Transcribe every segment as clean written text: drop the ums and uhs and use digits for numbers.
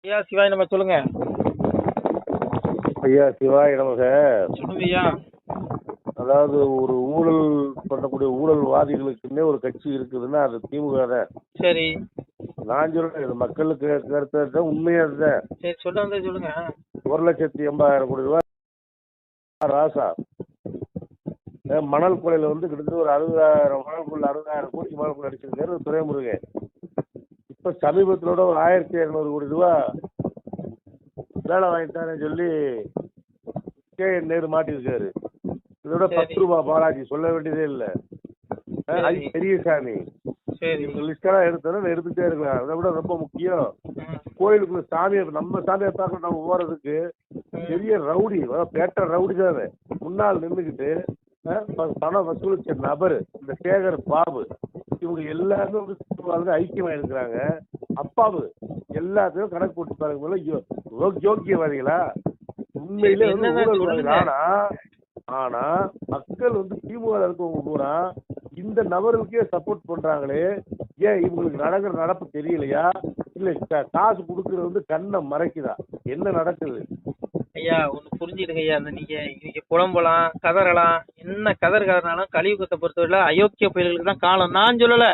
ஐயா சிவாய் நம்ம சொல்லுங்க. ஐயா சிவாய் நமக. சொல்லுங்க ஐயா. அதாவது ஒரு ஊழல் பண்ணக்கூடிய ஊழல்வாதிகளுக்குன்னே ஒரு கட்சி இருக்குதுன்னா அது திமுக தான். சரி நான் சொல்றேன், இது மக்களுக்கு கருத்து உண்மையா தான். சரி சொல்லுங்க. 1,80,000 கோடி ரூபாய் ராசா மணல் கொலையில கிட்டத்தட்ட ஒரு 60,000 60,000 கோடிக்கு மணல் கொலை அடிச்சிருக்காரு துரைமுருகன். இப்ப சமீபத்திலோட ஒரு 1,200 கோடி ரூபாய் வேலை வாங்கிட்டாருன்னு சொல்லி நேரு மாட்டிருக்காரு. இதோட 10 ரூபாய் பாலாஜி சொல்ல வேண்டியதே இல்ல. பெரியசாமி லிஸ்டெல்லாம் எடுத்தாலும் எடுத்துட்டே இருக்கலாம். அதை விட ரொம்ப முக்கியம், கோயிலுக்குள்ள சாமியை நம்ம சாமியை பார்க்க நம்ம போறதுக்கு பெரிய ரவுடி, பேட்ட ரவுடி தான் முன்னால் நின்றுக்கிட்டு பணம் வசூலிச்ச நபர் இந்த சேகர் பாபு. இவங்க எல்லாருமே ஐக்கியமா இருக்கிறாங்க. அப்பாவு எல்லாத்தையும் கணக்கு போட்டு பாருங்க. யோக்கியவாதிகளா உண்மையிலே ஊழல்வாதிகள். ஆனா மக்கள் திமுக இருக்கவங்க பூரா இந்த நபர்களுக்கே சப்போர்ட் பண்றாங்களே. ஏன் இவங்களுக்கு நடக்கிற நடப்பு தெரியலையா? இல்ல காசு கொடுக்கறது கண்ணை மறைக்குதா? என்ன நடக்குது ஐயா? ஒண்ணு புரிஞ்சுடுங்க ஐயா. அந்த நீங்க புலம்பலாம், கதறலாம், என்ன கதறினாலும் கலியுகத்தை பொறுத்தவரை அயோக்கிய பயிர்களுக்கு தான் காலம். நான் சொல்லல,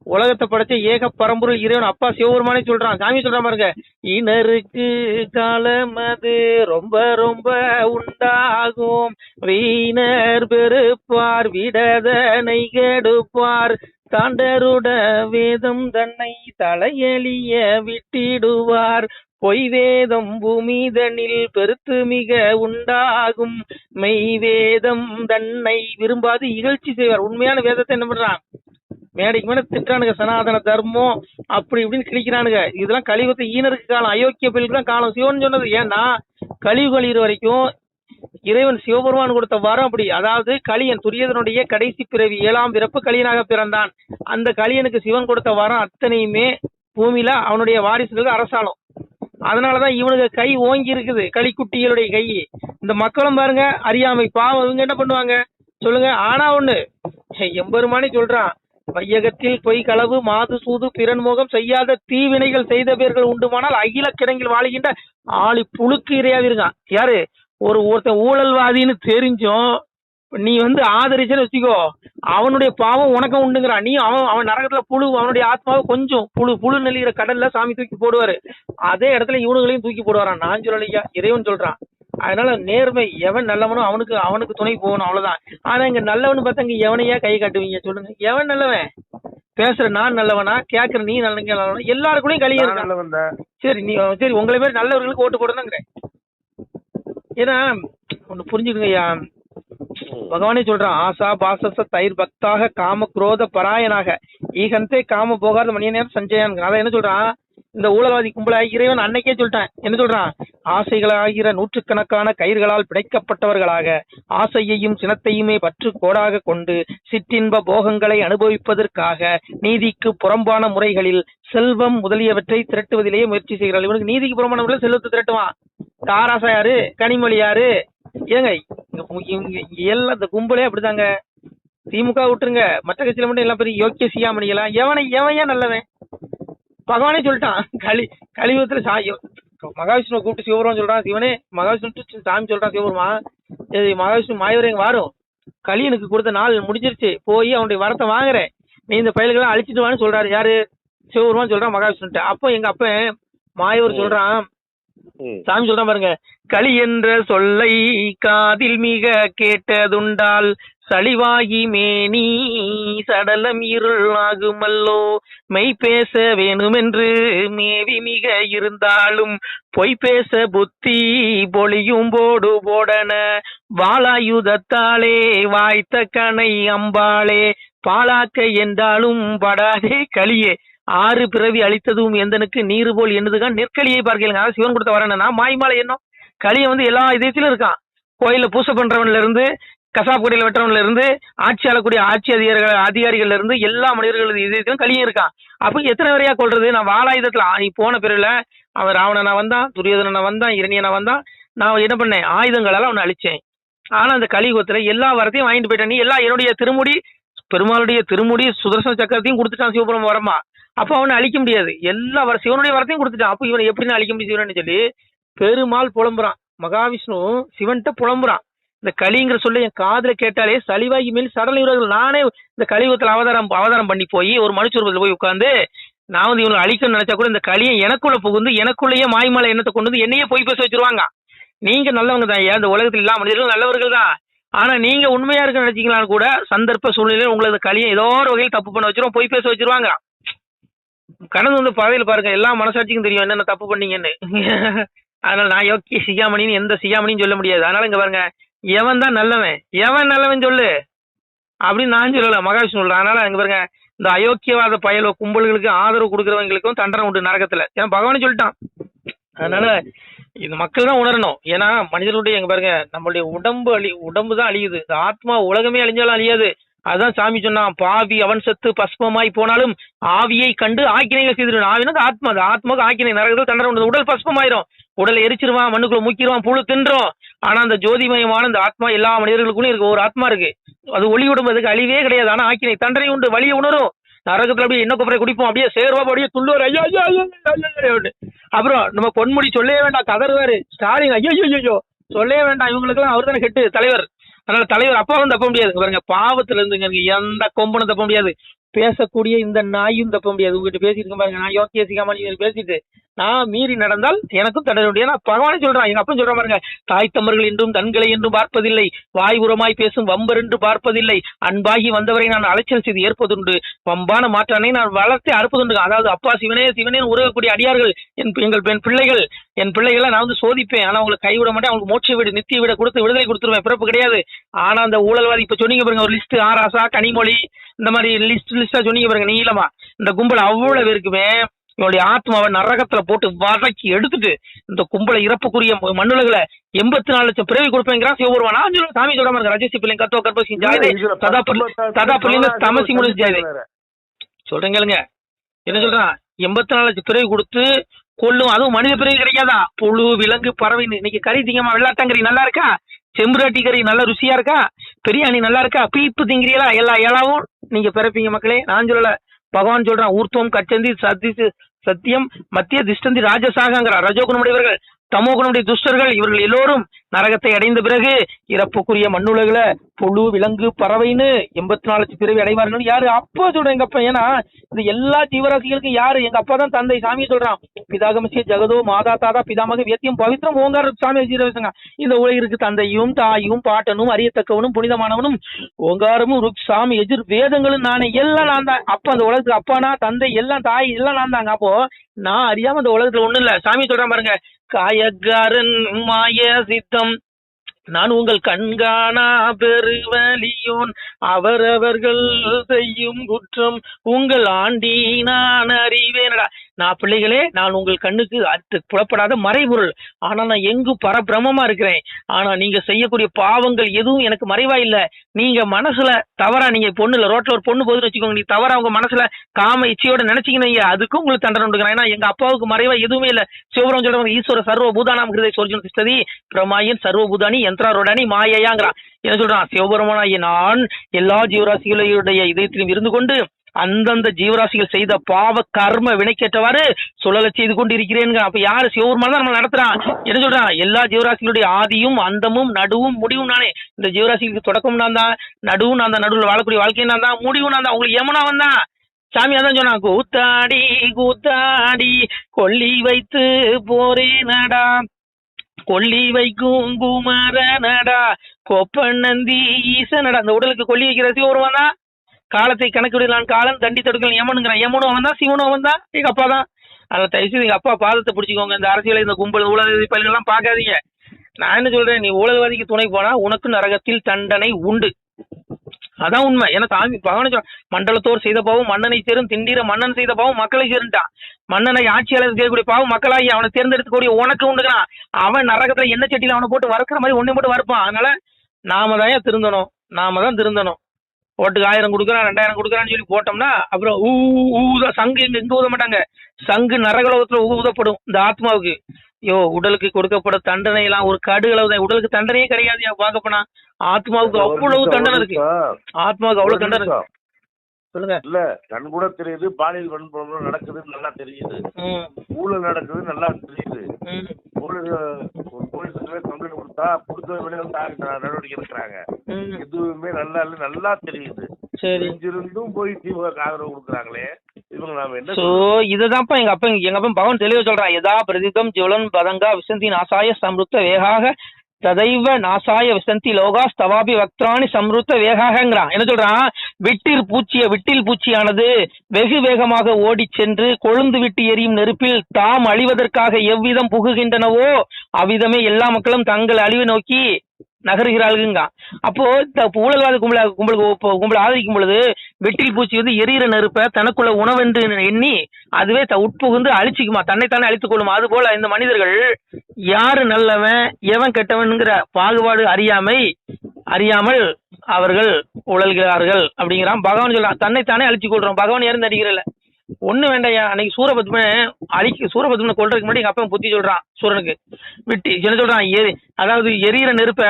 உலகத்தை படைச்ச ஏக பரம்பொருள் இறைவன் அப்பா சிவபெருமானே சொல்றான். சாமி சொல்றான் பாருங்க, இனருக்கு காலம் அது ரொம்ப ரொம்ப உண்டாகும், வீணர் பெருப்பார் விடதனை கெடுப்பார், தாண்டருட வேதம் தன்னை தலையெளிய விட்டிடுவார், பொய் வேதம் பூமிதனில் பெருத்து மிக உண்டாகும், மெய் வேதம் தன்னை விரும்பாது இகழ்ச்சி செய்வார். உண்மையான வேதத்தை என்ன பண்றான்? மேடைக்கு மேல திட்டானுங்க, சனாதன தர்மம் அப்படி இப்படின்னு கிழிக்கிறானுங்க. இதெல்லாம் கலியுகத்தை ஈனருக்கு காலம், அயோக்கிய பிள்ளைக்கு தான் காலம். சிவன் சொன்னது. ஏன்னா கலியுக கழிகிற வரைக்கும் இறைவன் சிவபெருமான் கொடுத்த வரம் அப்படி. அதாவது கலியன் துரியதனுடைய கடைசி பிறவி 7ஆம் பிறப்பு கலியனாக பிறந்தான். அந்த கலியனுக்கு சிவன் கொடுத்த வரம் அத்தனையுமே பூமியில அவனுடைய வாரிசுகள் அரசாலும். அதனாலதான் இவனுக்கு கை ஓங்கி இருக்குது, களிக்குட்டிகளுடைய கை. இந்த மக்களும் பாருங்க அறியாமை பாவம். இவங்க என்ன பண்ணுவாங்க சொல்லுங்க? ஆனா ஒண்ணு எம்பெருமானே சொல்றான், வையகத்தில் பொய் களவு மாது சூது பிறன்முகம் செய்யாத தீவினைகள் செய்த பேர்கள் உண்டுமானால் அகில கிடங்கில் வாழ்கின்ற ஆளி புழுக்கு இரையாவி இருக்கான். யாரு? ஒருத்தன் ஊழல்வாதின்னு தெரிஞ்சும் நீ ஆதரிச்சன்னு வச்சுக்கோ, அவனுடைய பாவம் உனக்கும் உண்டுங்கிறான். நீ அவன் நரகத்துல புழு, அவனுடைய ஆத்மாவை கொஞ்சம் புழு நெல்லிற கடல்ல சாமி தூக்கி போடுவாரு. அதே இடத்துல இவனுங்களையும் தூக்கி போடுவாரான். நான் சொல்லலையா, இறைவன் சொல்றான். அதனால நேர்மை, எவன் நல்லவனோ அவனுக்கு துணை போகணும், அவ்வளவுதான். ஆனா இங்க நல்லவனு பார்த்தா இங்க எவனையா கை காட்டுவீங்க சொல்லுங்க? எவன் நல்லவன்? பேசுற நான் நல்லவனா? கேட்கற நீ நல்லவனா? எல்லாருக்குள்ளயும் கலியா இருக்க. சரி உங்களை மாதிரி நல்லவர்களுக்கு ஓட்டு போடுறேன். ஏன்னா ஒண்ணு புரிஞ்சுடுங்க ஐயா, பகவானே சொல்றான், ஆசா பாசச தயிர் பக்தாக காம குரோத பராயனாக ஈகந்தே காம போகாத மணிய நேரம் சஞ்சயான். அதான் என்ன சொல்றான், இந்த ஊழல்வாதி கும்பல இறைவன் அன்னைக்கே சொல்லிட்டான். என்ன சொல்றான்? ஆசைகளாகிற நூற்றுக்கணக்கான கயிர்களால் பிணைக்கப்பட்டவர்களாக ஆசையையும் சினத்தையுமே பற்று கோடாக கொண்டு சிற்றின்ப போகங்களை அனுபவிப்பதற்காக நீதிக்கு புறம்பான முறைகளில் செல்வம் முதலியவற்றை திரட்டுவதிலேயே முயற்சி செய்கிறாள். இவனுக்கு நீதிக்கு புறம்பான முறையில் செல்வத்தை திரட்டுவான். தாராசா யாரு? கனிமொழி யாரு? ஏங்க எல்லாம் இந்த கும்பலே அப்படிதாங்க. திமுக விட்டுருங்க, மற்ற கட்சியில மட்டும் எல்லாம் பெரிய யோக்கிய சியாமணிகளா? எவன் ஏன் நல்லவன்? பகவானே சொல்லிட்டான். கலியுகத்துல மகாவிஷ்ணு கூப்பிட்டு சிவபெருமான் சொல்றான், சிவனே மகாவிஷ்ணு சாமி சொல்றான், சிவபெருமா மகாவிஷ்ணு மாயவரேங்க வாரும், கலியனுக்கு கொடுத்த நாள் முடிஞ்சிருச்சு, போய் அவனுடைய வரத்தை வாங்குறேன், நீ இந்த பயல்கள்லாம் அழிச்சிட்டு வான்னு சொல்றாரு. யாரு? சிவபெருமான் சொல்றான் மகாவிஷ்ணுட்டு. அப்போ எங்க அப்ப மாயவர் சொல்றான், சாமி சொல்றான் பாருங்க, களி என்ற சொல்லை காதில் மிக கேட்டதுண்டால் சளிவாகி மேனி சடலம் இருள் ஆகுமல்லோ, மெய் பேச வேணுமென்று மேவி மிக இருந்தாலும் பொய் பேச புத்தி பொழியும் போடு போடன, வாளாயுதத்தாலே வாய்த்த கணை அம்பாளே பாலாக்க என்றாலும் படாதே கலியே, 6 பிறவி அளித்ததும் எந்தனுக்கு நீரு போல் என்னதுதான் நெற்களியை பார்க்கலுங்க. அதாவது சிவன் கொடுத்த வரணும்னா மாய்மாலை எண்ணம். களியை எல்லா இதயத்திலும் இருக்கான். கோயில பூசை பண்றவன்ல இருந்து, கசாப் கடையில் வெட்டுறவன்ல இருந்து, ஆட்சி ஆளக்கூடிய ஆட்சி அதிகாரிகள்ல இருந்து எல்லா மனிதர்களது இதயத்திலும் களியும் இருக்கான். அப்ப எத்தனை வரையா கொள்றது? நான் வாளாயுதத்துல நீ போன பிறகுல அவன் ராவணனா வந்தான், துரியோதனா வந்தான், இரணியனா வந்தான், நான் என்ன பண்ணேன்? ஆயுதங்களால அவனை அழிச்சேன். ஆனா அந்த கலியுகத்துல எல்லா வரத்தையும் வாங்கிட்டு போயிட்டேன். நீ எல்லாம் என்னுடைய திருமுடி, பெருமாளுடைய திருமுடி சுதர்சன சக்கரத்தையும் கொடுத்துட்டான் சிவபெருமான் வரமா. அப்ப அவனை அழிக்க முடியாது. எல்லா சிவனுடைய வரத்தையும் கொடுத்துட்டான். அப்ப இவனை எப்படின்னு அழிக்க முடியும் சிவன் சொல்லி பெருமாள் புலம்புறான். மகாவிஷ்ணு சிவன்கிட்ட புலம்புறான். இந்த கலிங்கிற சொல்ல என் காதுல கேட்டாலே சளிவாகி மேல் சடலை உறவுகள். நானே இந்த கலியுகத்துல அவதாரம் பண்ணி போய் ஒரு மனுஷூரத்தில் போய் உட்கார்ந்து நான் வந்து இவனை அழிக்கணும்னு நினைச்சா கூட இந்த கலியை எனக்குள்ள புகுந்து எனக்குள்ளேயே மாய்மலை எண்ணத்தை கொண்டு வந்து என்னையே போய் பேச வச்சிருவாங்க. நீங்க நல்லவங்க தான், இந்த உலகத்தில் எல்லா மனிதர்களும் நல்லவர்கள் தான். ஆனா நீங்க உண்மையா இருக்க நினைச்சீங்களான்னு கூட சந்தர்ப்ப சூழ்நிலையில உங்களது கலியை ஏதோ ஒரு வகையில் தப்பு பண்ண வச்சிரும், போய் பேச வச்சிருவாங்க. கடந்து வந்து பதவியில் பாருங்க, எல்லா மனசாட்சிக்கும் தெரியும் என்னென்ன தப்பு பண்ணீங்கன்னு. அதனால நான் யோக்கிய சிகாமணின்னு எந்த சிகாமணியும் சொல்ல முடியாது. அதனால இங்க பாருங்க, எவன் தான் நல்லவன், எவன் நல்லவன் சொல்லு அப்படின்னு நான் சொல்லல, மகாவிஷ்ணு சொல்றேன். அதனால அங்க பாருங்க, இந்த அயோக்கியவாத பயலோ கும்பல்களுக்கு ஆதரவு கொடுக்குறவங்களுக்கும் தண்டனை உண்டு நரகத்துல. ஏன்னா பகவானே சொல்லிட்டான். அதனால இது மக்கள் தான் உணரணும். ஏன்னா மனிதனுடைய எங்க பாருங்க, நம்மளுடைய உடம்பு தான் அழியுது, இந்த ஆத்மா உலகமே அழிஞ்சாலும் அழியாது. அதுதான் சாமி சொன்னான், பாவி அவன் செத்து பஸ்பமாய் போனாலும் ஆவியை கண்டு ஆக்கினைகள் செய்திருவான். ஆவினா ஆத்மா, அது ஆத்மாவுக்கு ஆக்கினை நரகத்தில் தண்டனை உண்டு. உடல் பஸ்பமாயிரும், உடலை எரிச்சிருவான், மண்ணுக்குள்ள மூக்கிடுவான், புழு தின்றோம். ஆனா அந்த ஜோதிமயமான இந்த ஆத்மா எல்லா மனிதர்களுக்குள்ளயும் இருக்கு. ஒரு ஆத்மா இருக்கு, அது ஒளி உடம்புக்கு அழிவே கிடையாது. ஆனா ஆக்கினை தண்டனை உண்டு, வழியை உணரும். நரகத்துல அப்படியே என்ன கொப்பரை குடிப்போம், அப்படியே சேர்வா அப்படியே துள்ளுவார், ஐயோ ஐயோ ஐயோ. அப்புறம் நம்ம பொன்முடி சொல்லவே வேண்டாம், கதறுவாரு. ஸ்டாலின் ஐயோ ஐயோ சொல்லவே வேண்டாம், இவங்களுக்கு எல்லாம் அவர் தானே கெட்டு தலைவர். அதனால தலைவர் அப்பா வந்து தப்ப முடியாது. பாருங்க, பாவத்துல இருந்துங்க எந்த கொம்பனும் தப்ப முடியாது, பேசக்கூடிய இந்த நாயும் தப்ப முடியாது. உங்ககிட்ட பேசிட்டு பாருங்க, நான் யோக்கிய சிகாமணி பேசிட்டு நான் மீறி நடந்தால் எனக்கும் தண்டனை உண்டு. ஏன்னா பகவானே சொல்றான், எங்க அப்பா சொல்ற பாருங்க, தாய் தம்மர்கள் என்றும் தன்களை என்றும் பார்ப்பதில்லை, வாய் உரமாய் பேசும் வம்பர் என்று பார்ப்பதில்லை, அன்பாகி வந்தவரை நான் அலைச்சல் செய்து ஏற்பதுண்டு, வம்பான மாற்றானை நான் வளர்த்து அறுப்பதுண்டு. அதாவது அப்பா சிவனே சிவனே உருவக்கூடிய அடியார்கள் என் பிள்ளைகளை நான் வந்து சோதிப்பேன். ஆனா அவங்களை கைவிட மாட்டேன், அவங்களுக்கு மோட்ச வீடு நித்திய வீட கொடுத்து விடுதலை கொடுத்துருவேன், பிறப்பு கிடையாது. ஆனா அந்த ஊழல்வாதி இப்ப சொன்னீங்க பாருங்க, ஒரு லிஸ்ட் ஆராசா கனிமொழி இந்த மாதிரி லிஸ்டா சொன்னீங்க பாருங்க நீளமா, இந்த கும்பல் அவ்வளவு இருக்குமே இவனுடைய ஆத்மாவை நரகத்துல போட்டு வதக்கி எடுத்துட்டு இந்த கும்பலை இறப்புக்குரிய மண்ணுலகளை 84 லட்சம் பிறவி கொடுப்பேங்கிறான் சிவபெருமான். சாமி சொல்ற மாதிரி ரஜசி பிள்ளை கத்தோ கற்பசி ஜாதே ததா பிள்ளைங்க தமசி முடிச்சு ஜாதே சொல்றேன் கேளுங்க. என்ன சொல்றான், 84 லட்சம் பிறவி கொடுத்து கொல்லும், அதுவும் மனித பிறவி கிடைக்காதா, புழு விலங்கு பறவை. இன்னைக்கு கறி திங்கமா, வெள்ளாட்டங்கறி நல்லா இருக்கா, செம்புராட்டி கறி நல்ல ருசியா இருக்கா, பிரியாணி நல்லா இருக்கா, பீப்பு திங்கிறீங்களா, எல்லா ஏழாவும் நீங்க பிறப்பீங்க மக்களே. நான் சொல்லல, பகவான் சொல்றான், ஊர்த்துவம் கச்சந்தி சத்தியம் மத்திய திஷ்டந்தி ராஜசாகங்கிறார். ரஜோகுணமுடையவர்கள் தமோகுணமுடைய துஷ்டர்கள் இவர்கள் எல்லோரும் நரகத்தை அடைந்த பிறகு இறப்புக்குரிய மண்ணுலகில புழு விலங்கு பறவைன்னு 84 லட்சம் பிறவி அடைவார்கள். யாரு? அப்பா சொல்றேன், எங்க அப்பா. ஏன்னா இந்த எல்லா ஜீவராசிகளுக்கும் யாரு? எங்க அப்பா தான் தந்தை. சாமி சொல்றான், பிதாகமசிய ஜெகதோ மாதா தாதா பிதாமக வியத்தியம் பவித்திரம் ஓங்கார சாமி ஜீரவசங்க. இந்த உலகிற்கு தந்தையும் தாயும் பாட்டனும் அறியத்தக்கவனும் புனிதமானவனும் ஓங்காரமும் சாமி எதிர் வேதங்களும் நானே, எல்லாம் நான் தான். அப்ப அந்த உலகத்துக்கு அப்பானா தந்தை, எல்லாம் தாய், எல்லாம் நான் தாங்க. அப்போ நான் அறியாம அந்த உலகத்துல ஒண்ணும் இல்ல. சாமி சொல்றான் பாருங்க, காயக்காரன் மாய சித்தம் நான் உங்கள் கண்காணா பெருவலியோன் அவரவர்கள் செய்யும் குற்றம் உங்கள் ஆண்டி நான் அறிவேனடா. நான் பிள்ளைகளே, நான் உங்கள் கண்ணுக்கு புலப்படாத மறைபொருள், ஆனா நான் எங்கும் பரபிரமமா இருக்கிறேன். ஆனா நீங்க செய்யக்கூடிய பாவங்கள் எதுவும் எனக்கு மறைவா இல்ல. நீங்க மனசுல தவறா, நீங்க பொண்ணுல ரோட்ல ஒரு பொண்ணு போதுன்னு வச்சுக்கோங்க, நீ தவறா உங்க மனசுல காம இச்சையோட நினைச்சீங்க, அதுக்கும் உங்களுக்கு தண்டனை உண்டுக்கிறேன். ஏன்னா எங்க அப்பாவுக்கு மறைவா எதுவுமே இல்ல. சிவபுரம் சொல்றாங்க, ஈஸ்வர சர்வ பூதானாம் ஹிருதய சோர்ஜன் திஷ்டதி பிரமாயன் சர்வ பூதானி யந்திராரோடானி மாயையாங்கிறான். என்ன சொல்றான், சிவபெருமானாகிய நான் எல்லா ஜீவராசிகளுடைய இதயத்திலும் இருந்து கொண்டு அந்தந்த ஜீவராசிகள் செய்த பாவ கர்ம வினைக்கேற்றவாறு சுழல செய்து கொண்டு இருக்கிறேன். அப்ப யாரு? சிவபெருமான் தான் நம்ம நடத்துறான். என்ன சொல்றான், எல்லா ஜீவராசிகளுடைய ஆதியும் அந்தமும் நடுவும் முடிவும் நானே. இந்த ஜீவராசிகளுக்கு தொடக்கம் நான் தான், நடுவும் நான் தான், நடுவில் வாழக்கூடிய வாழ்க்கையை நான் தான், முடிவும் நான் தான். உங்களுக்கு யமுனா வந்தான் சாமி அதான் சொன்னான், கூத்தாடி கூத்தாடி கொல்லி வைத்து போரே நடா, கொல்லி வைக்கும் குமார நடா, கொப்பன் நந்தி ஈசனடா. அந்த உடலுக்கு கொல்லி வைக்கிற சிவபெருமான் தான். காலத்தை கணக்கிடலான் காலன் தண்டி தடுக்கல் யமனுங்கிறான். யமனும் அவன் தான், சிவனும் அவன் தான், எங்க அப்பா தான். அதில் தயவுசெய்து எங்க அப்பா பாதத்தை பிடிச்சிக்கோங்க. இந்த அரசியலை, இந்த கும்பல் ஊழல்வாதி பயிர்கள்லாம் பார்க்காதீங்க. நான் என்ன சொல்றேன், நீ ஊழல்வாதிக்கு துணை போனா உனக்கு நரகத்தில் தண்டனை உண்டு. அதான் உண்மை. ஏன்னா சாமி பகவான் மண்டலத்தோர் செய்த பாவம் மன்னனை சேரும், திண்டிர மன்னன் செய்த பாவம் மக்களை சேருட்டான். மன்னனை ஆட்சியாளர் செய்யக்கூடிய பாவம் மக்களாகி அவனை தேர்ந்தெடுக்கக்கூடிய உனக்கு உண்டுக்கிறான். அவன் நரகத்துல என்ன சட்டியில அவனை போட்டு வறுக்கிற மாதிரி ஒன்னே போட்டு வறுப்பான். அதனால நாம தான் திருந்தணும். ஓட்டுக்கு 1000 கொடுக்குறான் 2000 கொடுக்குறான்னு சொல்லி போட்டோம்னா அப்புறம் ஊத சங்கு எங்க ஊத மாட்டாங்க. சங்கு நரகலோகத்துல ஊதப்படும் இந்த ஆத்மாவுக்கு. உடலுக்கு கொடுக்கப்பட தண்டனை எல்லாம் ஒரு கடுகளவு தான். உடலுக்கு தண்டனையே கிடையாது. பார்க்கப்போனா ஆத்மாவுக்கு அவ்வளவு தண்டனை இருக்கு. ஆத்மாவுக்கு அவ்வளவு தண்டனை இருக்கு. சொல்லுங்க. இல்ல கண் கூட தெரியுது, பாலியல் வன்முறை நடக்குதுன்னு நல்லா தெரியுது, ஊழல் நடக்குது நல்லா தெரியுது. போலீஸுக்கு கம்ப்ளைண்ட் கொடுத்த வெளியே நடவடிக்கை எடுக்கிறாங்க. எதுவுமே நல்லா இல்ல, நல்லா தெரியுது. தெரிஞ்சிருந்தும் போய் திமுக ஆதரவு கொடுக்குறாங்களே, இவங்க நாம என்ன? இதுதான்ப்பா எங்க அப்பா பகவான் தெளிவா சொல்றான். எதா பிரதிதம் ஜுவலன் பதங்கா விசந்தி நாசாய சம்ருத்த வேகாக ததைவ நாசாய விசந்தி லோகா ஸ்தவாபி வக்திராணி சம்ருத்த வேகாகங்கிறான். என்ன சொல்றான்? விட்டில் பூச்சியானது வெகு வேகமாக ஓடி சென்று கொழுந்து விட்டு எரியும் நெருப்பில் தாம் அழிவதற்காக எவ்விதம் புகுகின்றனவோ அவ்விதமே எல்லா மக்களும் தங்கள் அழிவை நோக்கி நகர்கிறாளுங்க. அப்போ ஊழல்வாத கும்பல் ஆதரிக்கும் பொழுது வெட்டில் பூச்சி வந்து எரியிற நெருப்ப தனக்குள்ள உணவென்று எண்ணி அதுவே உட்புகுந்து அழிச்சிக்குமா, தன்னைத்தானே அழித்துக் கொள்ளுமா. அது போல இந்த மனிதர்கள் யாரு நல்லவன் எவன் கெட்டவன்கிற பாகுபாடு அறியாமல் அவர்கள் உழல்கிறார்கள் அப்படிங்கிறான் பகவான். சொல்றான் தன்னைத்தானே அழிச்சு கொள்றோம். பகவான் யாரும் நடிக்கிறல்ல, ஒண்ணு வேண்டாயா. அன்னைக்கு சூரபத்மனை கொள்றதுக்கு முன்னாடி எங்க அப்பா புத்தி சொல்றான் சூரனுக்கு விட்டு என்ன சொல்றான், அதாவது எரியிற நெருப்ப,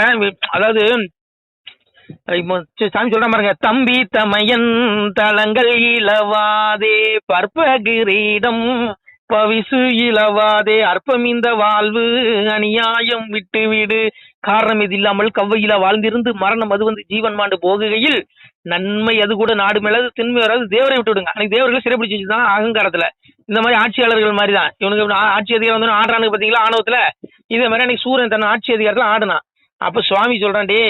அதாவது சாமி சொல்றான் பாருங்க, தம்பி தமையன் தலங்கள் இலவாதே பற்ப கிரீடம் பவிசு இலவாதே அற்பம் இந்த வாழ்வு அநியாயம் விட்டு வீடு காரணம் இது இல்லாமல் கவ்வையில வாழ்ந்திருந்து மரணம் அது வந்து ஜீவன் மாண்டு போகுகையில் நன்மை அது கூட நாடு மேலது திண்மை வராது தேவரை விட்டு விடுங்க. அன்னைக்கு தேவர்கள் சிறைப்பிடிச்சு வச்சுதான் அகங்காரத்துல. இந்த மாதிரி ஆட்சியாளர்கள் மாதிரி தான் இவனுக்கு ஆட்சி அதிகாரம் வந்து ஆடுறானுக்கு பாத்தீங்களா ஆணவத்துல. இதே மாதிரி அன்னைக்கு சூரியன் தன் ஆட்சி அதிகாரத்துல ஆடுனான். அப்ப சுவாமி சொல்றான், டே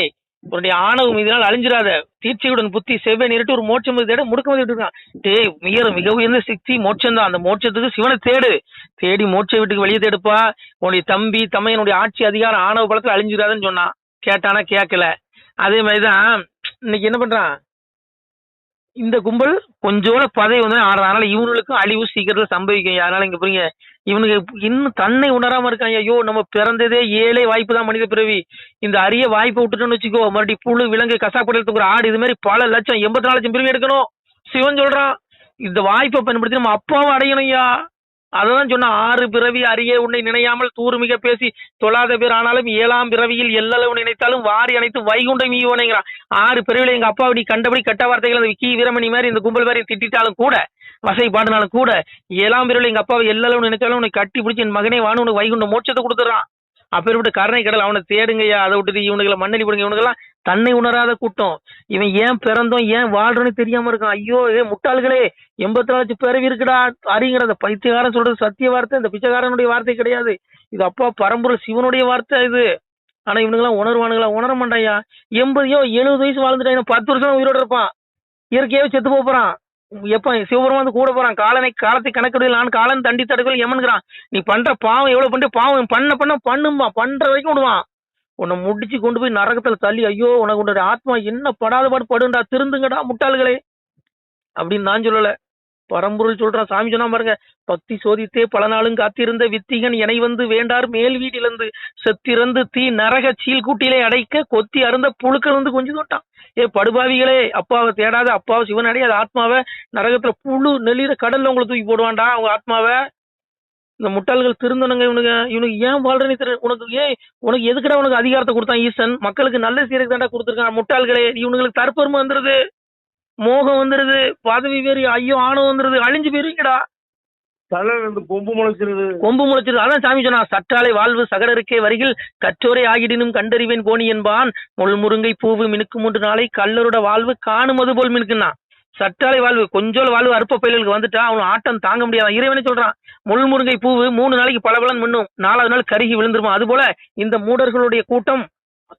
உன்னுடைய ஆணவம் இதனால் அழிஞ்சிடாத, தீட்சையுடன் புத்தி செவ்வாய் நிரட்டு ஒரு மோட்சம் தேட முடுக்க விட்டுருக்கான். டே மிக உயர்ந்த சக்தி மோட்சம் தான். அந்த மோட்சத்துக்கு சிவனை தேடி மோட்ச வீட்டுக்கு வெளியே தேடுப்பா. உன்னுடைய தம்பி தமையனுடைய ஆட்சி அதிகாரம் ஆணவ பலத்துல அழிஞ்சிடாதுன்னு சொன்னான். கேட்டானா கேட்கல. அதே மாதிரிதான் இன்னைக்கு என்ன பண்றான் இந்த கும்பல், கொஞ்சோட பதவி வந்து ஆடுறான். அதனால இவனுக்கும் அழிவு சீக்கிரத்துல சம்பவிக்கும். அதனால இங்க புரியுங்க, இவனுக்கு இன்னும் தன்னை உணராம இருக்காங்க. ஐயோ நம்ம பிறந்ததே 7 வாய்ப்பு தான் மனித பிறவி, இந்த அரிய வாய்ப்பை விட்டுட்டோம்னு வச்சுக்கோ, மறுபடியும் புழு விலங்கு கசாப்படையில் தூக்குற ஆடு இது மாதிரி பல லட்சம் 84 லட்சம் பிறவி எடுக்கணும். சிவன் சொல்றான் இந்த வாய்ப்பை பயன்படுத்தி நம்ம அப்பாவை அடையணும் ஐயா. அதான் சொன்ன 6 பிறவி அறிய உன்னை நினையாமல் தூர்மிக பேசி தொழாத பேர் ஆனாலும் 7ஆம் பிறவியில் எல்லளவு நினைத்தாலும் வாரி அனைத்து வைகுண்டம் மீவோனேங்கிறான். 6 பிறவில எங்க அப்பா அப்படி கண்டபடி கட்ட வார்த்தைகள் அந்த விக்கி வீரமணி மாதிரி இந்த கும்பல் மாதிரி திட்டாலும் கூட வசை பாடினாலும் கூட 7ஆம் பிறவில எங்க அப்பாவை எல்லளவு நினைச்சாலும் உனக்கு கட்டி பிடிச்சி என் மகனே வானு உனக்கு வைகுண்ட மோட்சத்தை கொடுத்துறான். அப்பேற்பட்ட கருணை கடல் அவனை தேடுங்கய்யா. அதை விட்டுட்டு இவனுங்களை மண்ணடி போடுங்க. இவனுக்கெல்லாம் தன்னை உணராத கூட்டம். இவன் ஏன் பிறந்தோம் ஏன் வாழ்றோன்னு தெரியாம இருக்கான். ஐயோ முட்டாள்களே, 84 லட்சம் பிறவி இருக்குடா அறிங்கிற அந்த பைத்தியக்காரன் சொல்றது சத்திய வார்த்தை, இந்த பிச்சைக்காரனுடைய வார்த்தை கிடையாது. இது அப்பா பரம்பரை சிவனுடைய வார்த்தை இது. ஆனா இவனுங்கெல்லாம் உணர்வானுங்களா? உணர மாட்டாயா. 80 70 வயசு வாழ்ந்துட்டான், 10 வருஷம் உயிரோட இருப்பான், இயற்கையாவே செத்து போறான். எப்ப சிவபெருமான் வந்து கூட போறான், காலத்தை கணக்கிடல் நான் காலன் தண்டி தடுக்கல் எமன்கிறான். நீ பண்ற பாவம் எவ்வளவு பண்ண பாவம் பண்ணும்பா பண்ற வரைக்கும் விடுவான். உன்னை முடிச்சு கொண்டு போய் நரகத்துல தள்ளி, ஐயோ உனக்கு உன்னுடைய ஆத்மா என்ன படாத பாடு படுண்டா, திருந்துங்கடா முட்டாள்களே அப்படின்னு நான் சொல்லல, பரம்பொருள் சொல்றான். சாமி சொன்னா பாருங்க, பக்தி சோதித்தே பல நாளும் காத்திருந்த வித்திகன் எனை வந்து வேண்டார் மேல் வீட்டிலிருந்து செத்திறந்து தீ நரக சீல் கூட்டிலே அடைக்க கொத்தி அருந்த புழுக்கள் வந்து கொஞ்சம் தோட்டான். படுபாவிகளே, அப்பாவை தேடாத, அப்பாவை சிவன் அடையாத ஆத்மாவை நரகத்துல புழு நெளிர கடல்ல உங்களை தூக்கி போடுவான்டா அவங்க ஆத்மாவை. இந்த முட்டாள்கள் திருந்தனுங்க. இவனுக்கு ஏன் வாழ்றேன்னு தெரியல. உனக்கு எதுக்குடா உனக்கு அதிகாரத்தை கொடுத்தான் ஈசன்? மக்களுக்கு நல்ல சீரக்கு தாண்டா கொடுத்துருக்கான். முட்டாள்களே, இவனுங்களுக்கு தற்பெருமை வந்துருது, மோகம் வந்துருது, பதவி வேறு, ஐயோ ஆணவம் வந்துருது, அழிஞ்சு போயிருங்கடா. கொம்பு முளைச்சிருது. அதான் சாமி சொன்னா, சற்றாலை வாழ்வு சகடருக்கே வரிகள் கற்றோரை ஆகிடினும் கண்டறிவேன் போனி என்பான் முள் முருங்கை பூவு மினுக்கு 3 நாளை கல்லருட வாழ்வு காணும் அது போல் மினுக்குன்னா. சற்றாலை வாழ்வு கொஞ்சோல் வாழ்வு அற்ப பயிலுக்கு வந்துட்டா அவன் ஆட்டம் தாங்க முடியாது. இறைவனே சொல்றான், முள் முருங்கை பூவு 3 நாளைக்கு பலபலன் மின்னும், 4வது நாள் கருகி விழுந்துருமா. அது போல இந்த மூடர்களுடைய கூட்டம்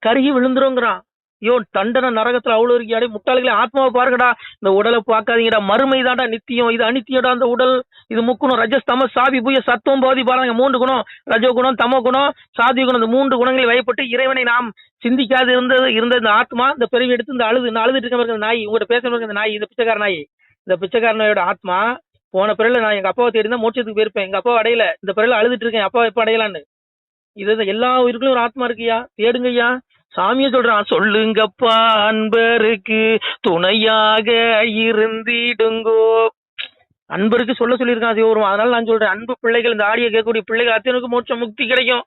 கருகி விழுந்துருங்கிறான். ஐயோ தண்டனை நரகத்துல அவ்வளவு இருக்கியாடே முட்டாள்களே, ஆத்மாவை பாருங்கடா, இந்த உடலை பார்க்காதீங்கடா, மறுமை தாண்டா நித்தியம், இது அனித்தியடா. அந்த உடல் இது முக்குணம் ரஜஸ் தம சாவி பூய சத்துவம் போதி பாருங்க. 3 குணம், ரஜோ குணம் தமோ குணம் சாதி குணம், இந்த 3 குணங்களை வயப்பட்டு இறைவனை நாம் சிந்திக்காது இருந்த இந்த ஆத்மா இந்த பிறவி எடுத்து இந்த அழுதுட்டு இருக்க நாய், உங்கள்கிட்ட பேசுறவங்க இந்த நாய், இந்த பிச்சைக்காரனோட ஆத்மா போன பிறகு நான் எங்க அப்பாவை தேடி தான் மோட்சத்துக்கு போயிருப்பேன், எங்க அப்பாவை அடையல, இந்த பிறகு அழுதுட்டு இருக்கேன், அப்பா எப்ப அடையலான்னு. இது எல்லா உயிருக்குள்ள ஒரு ஆத்மா இருக்குயா, தேடுங்கய்யா. சாமியை சொல்றான், சொல்லுங்கப்பா அன்பருக்கு துணையாக இருந்திடுங்கோ. அன்பருக்கு சொல்லியிருக்கான் சிவபெருமான். அதனால நான் சொல்றேன், அன்பு பிள்ளைகள், இந்த ஆடியோ கேட்கக்கூடிய பிள்ளைகள் அத்தனுக்கு மோட்சம் முக்தி கிடைக்கும்.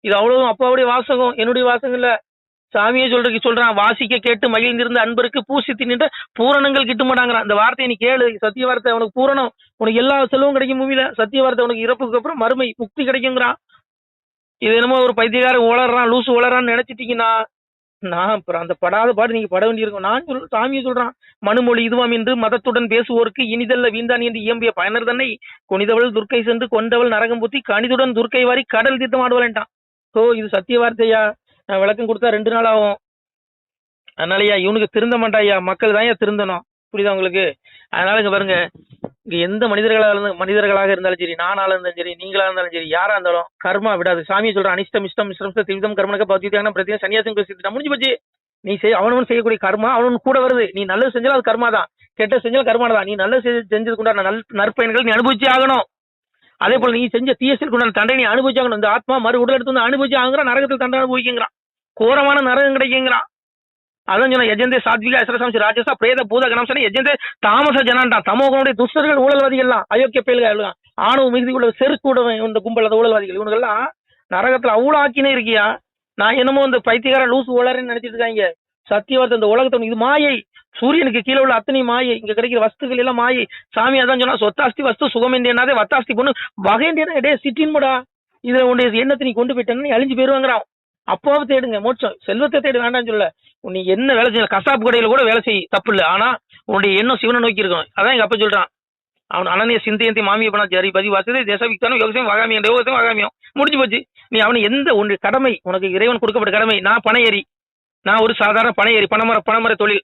இது அவ்வளவு அப்பாவுடைய வாசகம், என்னுடைய வாசகம் இல்ல. சாமியே சொல்றான், வாசிக்க கேட்டு மகிழ்ந்திருந்த அன்பருக்கு பூசித்து நின்ற பூரணங்கள் கிட்ட மாட்டாங்கிறான். இந்த வார்த்தையை நீ கேளு, சத்திய வார்த்தை உனக்கு பூரணம், உனக்கு எல்லா செலவும் கிடைக்கும் பூமியில. சத்திய வார்த்தை உனக்கு இறப்புக்கு அப்புறம் மறுமை முக்தி கிடைக்குங்கிறான். இது என்னமோ ஒரு பைத்தியக்காரன் உளறான், லூசு உளறான்னு நினைச்சிட்டீங்கன்னா நான் அப்புறம் அந்த படாத பாடு நீங்க பட வேண்டியிருக்கும். சாமியை சொல்றான், மனுமொழி இதுவாம் என்று மதத்துடன் பேசுவோருக்கு இனிதல்ல வீந்தான் என்று இயம்பிய பயனர் தன்னை கொனிதவள் துர்க்கை சென்று கொண்டவள் நரகம் புத்தி கணிதுடன் துர்க்கை வாரி கடல் தீர்த்தம் ஆடுவலன்ட்டான். இது சத்திய வார்த்தையா? நான் விளக்கம் கொடுத்தா 2 நாள் ஆகும். அதனாலயா இவனுக்கு திருந்த மாட்டாயா, மக்கள் தான் திருந்தணும். புரியுதா உங்களுக்கு? அதனால இங்க பாருங்க, இங்க எந்த மனிதர்களாக இருந்தாலும் சரி, நானால இருந்தாலும் சரி, நீங்களா இருந்தாலும் சரி, யாரா இருந்தாலும் கர்மா விடாது. சாமியை சொல்ற, அனிஷ்டம் இஷ்டம் மிஸ்ரம் திவிதம் கர்மனக்க பௌத்தியம் பிரத்தியா சன்னியாசம் முடிஞ்சு போச்சு. நீ அவனவன் செய்யக்கூடிய கர்மா அவனவன் கூட வருது. நீ நல்லது செஞ்சாலும் அது கர்மா தான், கெட்ட செஞ்சாலும் கர்மா தான். நீ நல்லது செஞ்சதுக்கு உண்டான நற்பயன்கள் நீ அனுபவிச்சு ஆகணும். அதே போல நீ செஞ்ச தீயசலுக்கு உண்டான தண்டனை நீ அனுபவிச்சு ஆகணும். இந்த ஆத்மா மறு உடல் எடுத்து வந்து அனுபவிச்சு ஆகுங்கிறான், நரகத்தில் தண்டனை அனுபவிக்கிறான், கோரமான நரகம் கிடைக்குங்கிறான். அதான் சொன்ன, எஜந்தே சாத்விகா அசரசாம்சி ராஜசா பிரேத பூத கணம்சனே எஜந்தே தாமச ஜனான்டான். தமோகனுடைய துஷ்டர்கள் ஊழல்வாதிகள்லாம், அயோக்கிய பயல்கள், ஆணவ மிகுதி உள்ள செருக்கு இந்த கும்பல், அந்த ஊழல்வாதிகள், இவனுங்கெல்லாம் நரகத்துல அவ்வளோ ஆக்கினே இருக்கியா? நான் என்னமோ இந்த பைத்தியக்காரன் லூசு ஊழறன்னு நினைச்சிட்டு இருக்காங்க. சத்தியவார்த்தை இந்த உலகத்தை இது மாயை. சூரியனுக்கு கீழே உள்ள அத்தனை மாயை, இங்க கிடைக்கிற வஸ்துக்கள் எல்லாம் மாயை. சாமி அதான் சொன்னா, சொத்தாஸ்தி வஸ்து சுகமேண்டியனாதே வத்தாஸ்தி பொண்ணு வகைண்டியனா டே சிட்டின்முடா. இதை உன்னுடைய எண்ணத்தை நீ கொண்டு போயிட்டேன்னு அழிஞ்சு போயிருவாங்கிறான். அப்பாவை தேடுங்க மோட்சம், செல்வத்தை தேடு வேண்டாம்னு சொல்ல. நீ என்ன வேலை செய்ய, கசாப்பு கடையில கூட வேலை செய், தப்பு இல்லை. ஆனா உன்னுடைய எண்ணம் சிவனை நோக்கி இருக்கணும். அதான் எங்க அப்பா சொல்றான், அவன் அனநிய சிந்தையந்தி மாமியை பண்ணா ஜரி பதி வாசதே தேசவிக்தானும் யோகசம் வகாமியம் தேவசம் வகாமியம் முடிஞ்சு போச்சு. நீ அவனை எந்த உன்னுடைய கடமை, உனக்கு இறைவன் கொடுக்கப்பட்ட கடமை. நான் பனையேறி, நான் ஒரு சாதாரண பனையேறி, பணமர தொழில்,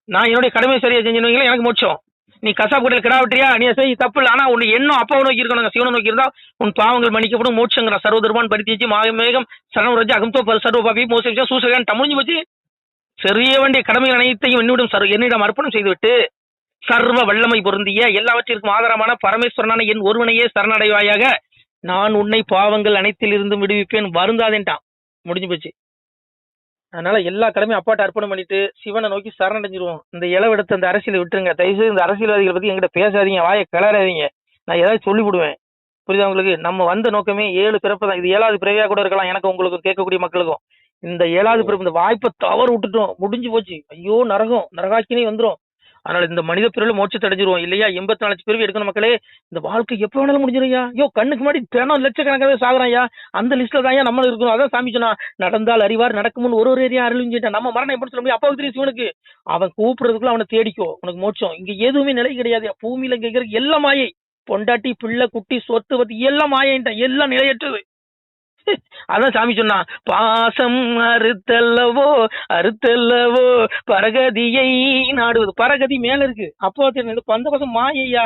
நான் என்னுடைய கடமை சரியா செஞ்சுனீங்களா எனக்கு மோட்சம். நீ கசாப்பு கடையில் கிடா விட்டியா, நீ செய், தப்பு இல்லை. ஆனா உன் எண்ணம் அப்பாவை நோக்கி இருக்கணும், சிவனை நோக்கி இருந்தா உன் பாவங்கள் மன்னிக்கப்படும், மோட்சங்கிற சர்வதர்மான் பரித்திச்சு மேகம் சரணம் ரஜா அகம்தோ சர்வபாபி மோசம் சூசகான் தமிழ்ஞ்சு போச்சு. செய்ய வேண்டிய கடமைகள் அனைத்தையும் என்னிடம் அர்ப்பணம் செய்துவிட்டு சர்வ வல்லமை பொருந்திய எல்லாவற்றிற்கும் ஆதாரமான பரமேஸ்வரனான என் ஒருவனையே சரணடைவாயாக, நான் உன்னை பாவங்கள் அனைத்தில் இருந்தும் விடுவிப்பேன், வருந்தாதேன்ட்டான். முடிஞ்சு போச்சு. அதனால எல்லா கடமையும் அப்பாட்ட அர்ப்பணம் பண்ணிட்டு சிவனை நோக்கி சரணடைஞ்சிருவோம். இந்த இளவெடுத்து அந்த அரசியலை விட்டுருங்க. தயவுசெய்து இந்த அரசியல்வாதிகளை பத்தி என்கிட்ட பேசாதீங்க, வாயை கிளறாதீங்க. நான் ஏதாவது சொல்லி விடுவேன். புரியுதா உங்களுக்கு? நம்ம வந்த நோக்கமே 7 பிறப்பு தான். இது 7வது பிறவியா கூட இருக்கலாம், எனக்கு உங்களுக்கு கேட்கக்கூடிய மக்களுக்கும். இந்த 7வது பிறப்பு, இந்த வாய்ப்பை தவறு விட்டுட்டோம், முடிஞ்சு போச்சு. ஐயோ நரகம், நரகாக்கினே வந்துடும். அதனால இந்த மனித பிறவில மோட்சத்தை அடைஞ்சிருவோம் இல்லையா? 84 பிறவி எடுக்கணும் மக்களே. இந்த வாழ்க்கை எப்போ வேணாலும் முடிஞ்சிருயா. ஐயோ கண்ணுக்கு முன்னாடி தினம் லட்சக்கணக்காகவே சாகுறாயா, அந்த லிஸ்ட்ல தான் நம்மளும் இருக்கணும். அதான் சாமி சொன்னா, நடந்தால் அறிவார் நடக்கும்னு ஒரு ஏரியா அருளிஞ்சிட்டான். நம்ம மரணம் எப்படி சொல்ல முடியும்? அப்பாவுக்கு தெரியும் சிவனுக்கு. அவன் கூப்பிடுறதுக்குள்ள அவனை தேடிக்கோ, உனக்கு மோட்சம். இங்க எதுவுமே நிலை கிடையாது. பூமியில கேட்கிற எல்லாம் மாயை. பொண்டாட்டி பிள்ளை குட்டி சொத்து பத்தி எல்லாம் மாயின்ட்டான், எல்லாம் நிலையற்றது. அதான் சாமி சொன்னா, பாசம் அறுத்தல்லவோ பரகதியை நாடுவது. பரகதி மேல இருக்கு. அப்போ அந்த பாசம் மாயையா.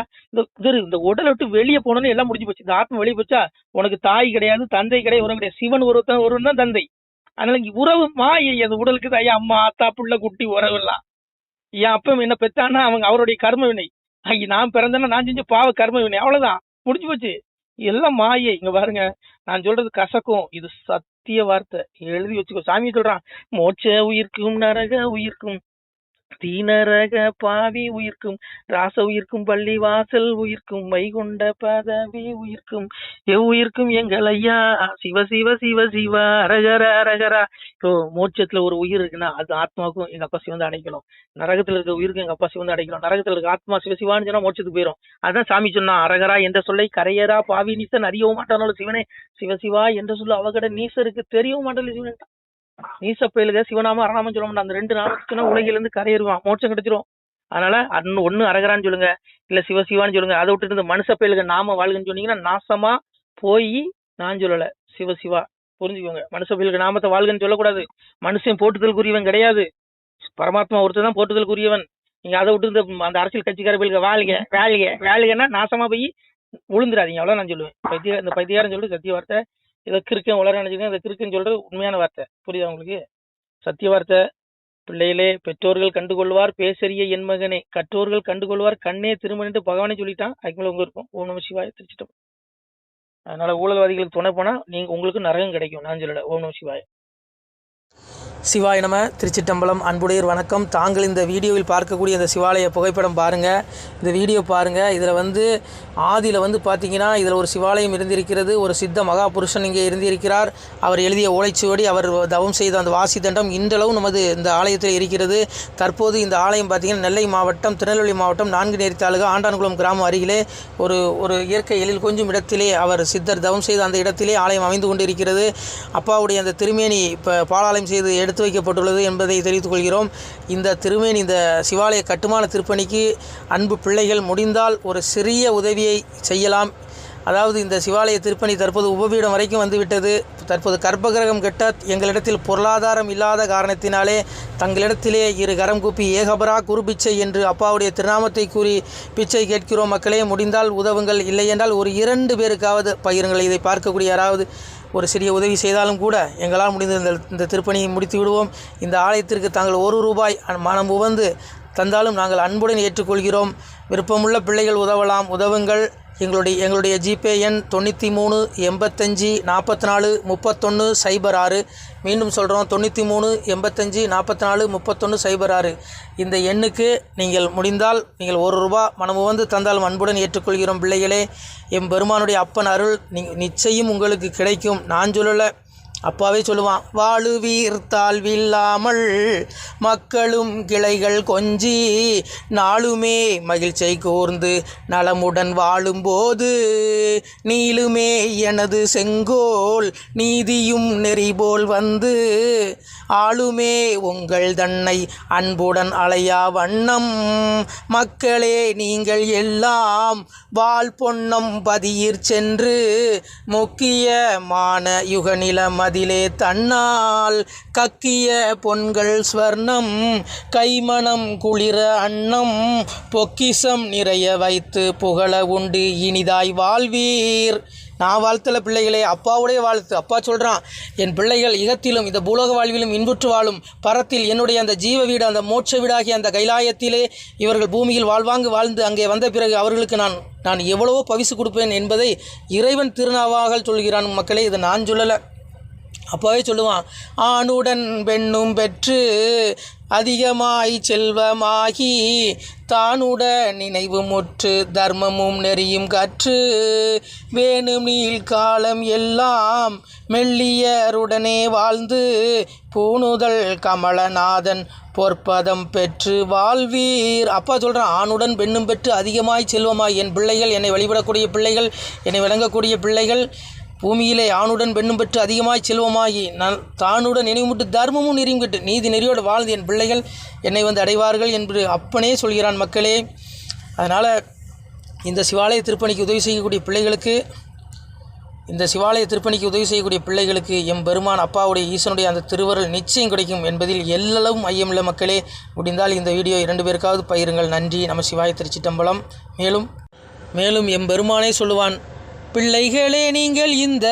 இந்த உடலை விட்டு வெளியே போனோன்னு எல்லாம் முடிஞ்சு போச்சு. இந்த ஆத்மா வெளியே போச்சா, உனக்கு தாய் கிடையாது, தந்தை கிடையாது, உறவு கிடையாது. சிவன் ஒருவன் தான் தந்தை. அதனால உறவு மாயை. அந்த உடலுக்கு தான் அம்மா அத்தா புள்ள குட்டி உறவு எல்லாம். என் அப்பா என்ன பெத்தானா அவங்க அவருடைய கர்ம வினை, நான் பிறந்தேன்னா நான் செஞ்ச பாவ கர்ம வினை, அவ்வளவுதான், முடிஞ்சு போச்சு. எல்லாம் மாயை. இங்க பாருங்க, நான் சொல்றது கசக்கும், இது சத்திய வார்த்தை, எழுதி வச்சுக்கோ. சாமி சொல்றான், மோட்ச உயிர்க்கும் நரக உயிர்க்கும் தீனரக பாவி உயிர்க்கும் ராச உயிர்க்கும் பள்ளி வாசல் உயிர்க்கும் வைகுண்ட பதவி உயிர்க்கும் எவ்வுயிர்க்கும் எங்கள் ஐயா சிவ சிவ சிவ சிவ அரகர அரகரா. இப்போ மோட்சத்துல ஒரு உயிர் இருக்குன்னா அது ஆத்மாவுக்கும் எங்க அப்பா சிவந்து அடைக்கணும், நரகத்துல இருக்க உயிருக்கு எங்க அப்பா சிவந்து அடைக்கணும். நரகத்துல இருக்க ஆத்மா சிவசிவான்னு சொன்னா மோட்சத்துக்கு போயிடும். அதான் சாமி சொன்னா, அரகரா என்ற சொல்லை கரையரா பாவி நீசன் அறியவும் மாட்டானோ சிவனே, சிவசிவா என்ற சொல்ல அவகட நீசருக்கு தெரியவும் மாட்டான் சிவன். நீச பயலுக சிவநாமம் அரணாமம் சொல்ல மாட்டான். அந்த 2 நாமத்துக்கு சொன்னா உலகிலிருந்து கரையேறுவான், மோட்சம் கிடைச்சிரும். அதனால ஒண்ணு அரகரான்னு சொல்லுங்க, இல்ல சிவசிவான்னு சொல்லுங்க. அதை விட்டுட்டு இந்த மனுஷ பயலுக நாம வாழ்கன்னு சொன்னீங்கன்னா நாசமா போய், நான் சொல்லல, சிவசிவா புரிஞ்சுக்கோங்க. மனுஷ பயலுக நாமத்தை வாழ்கன்னு சொல்லக்கூடாது. மனுஷன் போட்டுதலுக்குரியவன் கிடையாது, பரமாத்மா ஒருத்தர் தான் போட்டுதலுக்குரியவன். நீங்க அதை விட்டு அந்த அரசியல் கட்சிக்கார பயலுக வாழ்க வேலைக வேலைகன்னா நாசமா போய் விழுந்துடாதீங்க, அவ்வளவு நான் சொல்லுவேன். இந்த பைத்தியாரம் சொல்லிட்டு சத்திய வார்த்தை. இதை கிறுக்கன் உலர நினைச்சுக்கேன், இதை கிறுக்குன்னு சொல்றது உண்மையான வார்த்தை. புரியுதா உங்களுக்கு? சத்திய வார்த்தை. பிள்ளைகளே, பெற்றோர்கள் கண்டுகொள்வார் பேசரிய என் மகனே, கற்றோர்கள் கண்டுகொள்வார் கண்ணே திருமணிட்டு பகவானே சொல்லிட்டான். அதுக்கு மேலே உங்க இருக்கும். ஓம் நம சிவாய திருச்சிட்டோம். அதனால ஊழல்வாதிகளுக்கு துணை போனா உங்களுக்கு நரகம் கிடைக்கும், நான் சொல்லல. ஓம் நம சிவாய. சிவாய நம. திருச்சிட்டம்பலம் அன்புடையர் வணக்கம். தாங்கள் இந்த வீடியோவில் பார்க்கக்கூடிய இந்த சிவாலய புகைப்படம் பாருங்கள். இந்த வீடியோ பாருங்கள். இதில் ஆதியில் பார்த்தீங்கன்னா இதில் ஒரு சிவாலயம் இருந்திருக்கிறது. ஒரு சித்த மகாபுருஷன் இங்கே இருந்திருக்கிறார். அவர் எழுதிய ஓலைச்சுவடி, அவர் தவம் செய்த அந்த வாசி தண்டம் இன்றளவும் நமது இந்த ஆலயத்தில் இருக்கிறது. தற்போது இந்த ஆலயம் பார்த்திங்கன்னா நெல்லை மாவட்டம், திருநெல்வேலி மாவட்டம், 4 நேரி தாலுகா, ஆண்டான்குளம் கிராமம் அருகிலே ஒரு இயற்கை எழில் கொஞ்சம் இடத்திலே அவர் சித்தர் தவம் செய்த அந்த இடத்திலே ஆலயம் அமைந்து கொண்டிருக்கிறது. அப்பாவுடைய அந்த திருமேனி இப்போ பாலாலயம் செய்து எடுத்து வைக்கப்பட்டுள்ளது என்பதை தெரிவித்துக் கொள்கிறோம். இந்த திருமேனி, இந்த சிவாலய கட்டுமான திருப்பணிக்கு அன்பு பிள்ளைகள் முடிந்தால் ஒரு சிறிய உதவியை செய்யலாம். அதாவது இந்த சிவாலய திருப்பணி தற்போது உபபீடம் வரைக்கும் வந்துவிட்டது. தற்போது கர்ப்பகிரகம் கட்ட எங்களிடத்தில் பொருளாதாரம் இல்லாத காரணத்தினாலே தங்களிடத்திலே 2 கரம் கூப்பி ஏகபரா குரு பிச்சை என்று அப்பாவுடைய திருநாமத்தை கூறி பிச்சை கேட்கிறோம். மக்களே, முடிந்தால் உதவுங்கள். இல்லை என்றால் ஒரு 2 பேருக்காவது பகிருங்கள். இதை பார்க்கக்கூடிய யாராவது ஒரு சிறிய உதவி செய்தாலும் கூட எங்களால் முடிந்த இந்த திருப்பணியை முடித்து விடுவோம். இந்த ஆலயத்திற்கு தாங்கள் 1 ரூபாய் மனம் உவந்து தந்தாலும் நாங்கள் அன்புடன் ஏற்றுக்கொள்கிறோம். விருப்பமுள்ள பிள்ளைகள் உதவலாம், உதவுங்கள். எங்களுடைய ஜிபே எண் 93 85 44 31 06. மீண்டும் சொல்கிறோம், 93 85 44 31 06. இந்த எண்ணுக்கு நீங்கள் முடிந்தால் நீங்கள் 1 ரூபா மனமு வந்து தந்தாலும் அன்புடன் ஏற்றுக்கொள்கிறோம். பிள்ளைகளே, எம்பெருமானுடைய அப்பன் அருள் நிச்சயம் உங்களுக்கு கிடைக்கும். நான் சொல்லலை, அப்பாவே சொல்லுவான், வாழுவீர் தாழ்வில்லாமல் மக்களும் கிளைகள் கொஞ்சி நாளுமே மகிழ்ச்சியை கூர்ந்து நலமுடன் வாழும்போது நீளுமே எனது செங்கோல் நீதியும் நெறிபோல் வந்து ஆளுமே உங்கள் தன்னை அன்புடன் அலையா வண்ணம் மக்களே நீங்கள் எல்லாம் வாழ் பொன்னம் பதியிற் சென்று முக்கியமான யுகநிலம் அதிலே தன்னால் கக்கிய பொன்கள் ஸ்வர்ணம் கைமணம் குளிர அன்னம் பொக்கிசம் நிறைய வைத்து புகழ உண்டு இனிதாய் வாழ்வீர். நான் வாழ்த்தல பிள்ளைகளே, அப்பாவுடைய வாழ்த்து. அப்பா சொல்கிறான், என் பிள்ளைகள் இகத்திலும் இந்த பூலோக வாழ்விலும் இன்புற்று வாழும் பரத்தில் என்னுடைய அந்த ஜீவ வீடு, அந்த மோட்ச வீடாகிய அந்த கைலாயத்திலே இவர்கள் பூமியில் வாழ்ந்து அங்கே வந்த பிறகு அவர்களுக்கு நான் எவ்வளவோ பரிசு கொடுப்பேன் என்பதை இறைவன் திருநாவாக சொல்கிறான். மக்களே, இதை நான் சொல்லலை, அப்பாவே சொல்லுவான். ஆணுடன் பெண்ணும் பெற்று அதிகமாய் செல்வமாகி தானுட நினைவு முற்று தர்மமும் நெறியும் கற்று வேணும் நீள் காலம் எல்லாம் மெல்லியருடனே வாழ்ந்து பூணுதல் கமலநாதன் பொற்பதம் பெற்று வாழ்வீர். அப்பா சொல்கிறான், ஆணுடன் பெண்ணும் பெற்று அதிகமாய் செல்வமாய். என் பிள்ளைகள், என்னை வழிபடக்கூடிய பிள்ளைகள், என்னை விளங்கக்கூடிய பிள்ளைகள் பூமியிலே ஆணுடன் பெண்ணும் பெற்று அதிகமாய் செல்வமாகி தானுடன் நினைவுமுட்டு தர்மமும் நெறியும் கட்டு நீதி நெறியோடு வாழ்ந்து என் பிள்ளைகள் என்னை அடைவார்கள் என்று அப்பனே சொல்கிறான். மக்களே, அதனால் இந்த சிவாலய திருப்பணிக்கு உதவி செய்யக்கூடிய பிள்ளைகளுக்கு எம்பெருமான் அப்பாவுடைய ஈசனுடைய அந்த திருவருள் நிச்சயம் கிடைக்கும் என்பதில் எல்லளவும் ஐயமில்லை. மக்களே, முடிந்தால் இந்த வீடியோ 2 பேருக்காவது பகிருங்கள். நன்றி. நம சிவாய. திருச்சிட்டம்பலம். மேலும் எம்பெருமானே சொல்லுவான், பிள்ளைகளே, நீங்கள் இந்த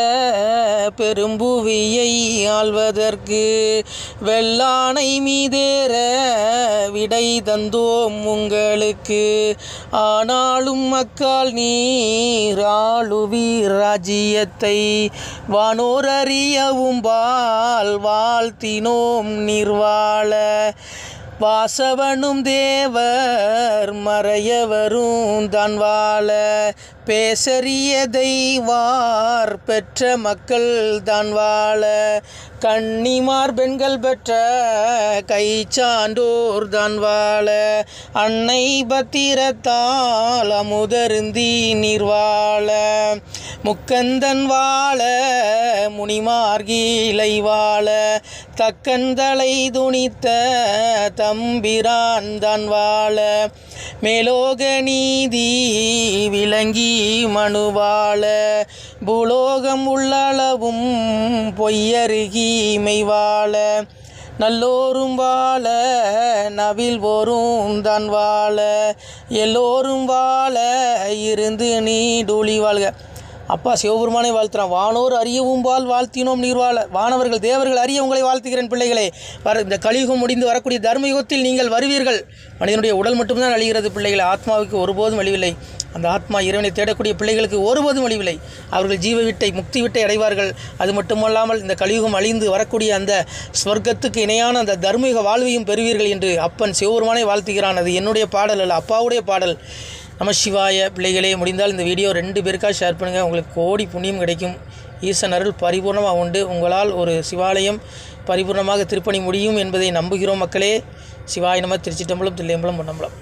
பெரும்புவியை ஆள்வதற்கு வெள்ளானை மீதேற விடை தந்தோம் உங்களுக்கு. ஆனாலும் மக்கால் நீர் ஆளுவீர் ராஜ்யத்தை வானோர் அறியவும் வாழ்த்தினோம் நிர்வாள வாசவனும் தேவர் மறையவரும் தான் வாழ பேசறியதை வார் பெற்ற மக்கள் தான் வாழ கன்னிமார் பெண்கள் பெற்ற கை சான்றோர் தான் வாழ அன்னை பத்திரத்தால் அமுதருந்தி நீர் வாழ முக்கந்தன் வாழ முனிமார்கீலை வாழ தக்கந்தலை துணித்த தம்பிரான் தான் வாழ மேலோக நீதி விளங்கி மனுவாழ பூலோகம் உள்ளளவும் பொய்யருகி மெய்வாழ நல்லோரும் வாழ நவில் போரும் தான் வாழ எல்லோரும் வாழ இருந்து நீடூழி வாழ்க. அப்பா சிவபெருமானை வாழ்த்துறான். வானோர் அறியவும்பால் வாழ்த்தினோம் நீர்வாழ, வானவர்கள் தேவர்கள் அறிய உங்களை வாழ்த்துகிறேன் பிள்ளைகளே. இந்த கலியுகம் முடிந்து வரக்கூடிய தர்மயுகத்தில் நீங்கள் வருவீர்கள். மனிதனுடைய உடல் மட்டும்தான் அழிகிறது பிள்ளைகளை, ஆத்மாவுக்கு ஒருபோதும் அழிவில்லை. அந்த ஆத்மா இறைவனை தேடக்கூடிய பிள்ளைகளுக்கு ஒருபோதும் அழிவில்லை. அவர்கள் ஜீவ விட்டை முக்தி விட்டை அடைவார்கள். அது மட்டுமல்லாமல் இந்த கலியுகம் அழிந்து வரக்கூடிய அந்த ஸ்வர்க்கத்துக்கு இணையான அந்த தர்மயுக வாழ்வையும் பெறுவீர்கள் என்று அப்பன் சிவபெருமானை வாழ்த்துகிறான். அது என்னுடைய பாடல் அல்ல, அப்பாவுடைய பாடல். நம சிவாய. பிள்ளைகளே, முடிந்தால் இந்த வீடியோ 2 பேருக்காக ஷேர் பண்ணுங்கள். உங்களுக்கு கோடி புண்ணியம் கிடைக்கும். ஈசன் அருள் பரிபூர்ணமாக உண்டு. உங்களால் ஒரு சிவாலயம் பரிபூர்ணமாக திருப்பணி முடியும் என்பதை நம்புகிறோம் மக்களே. சிவாய நம. திருச்சிட்டம்பலம், தில்லையம்பலம், பொன்னம்பலம்.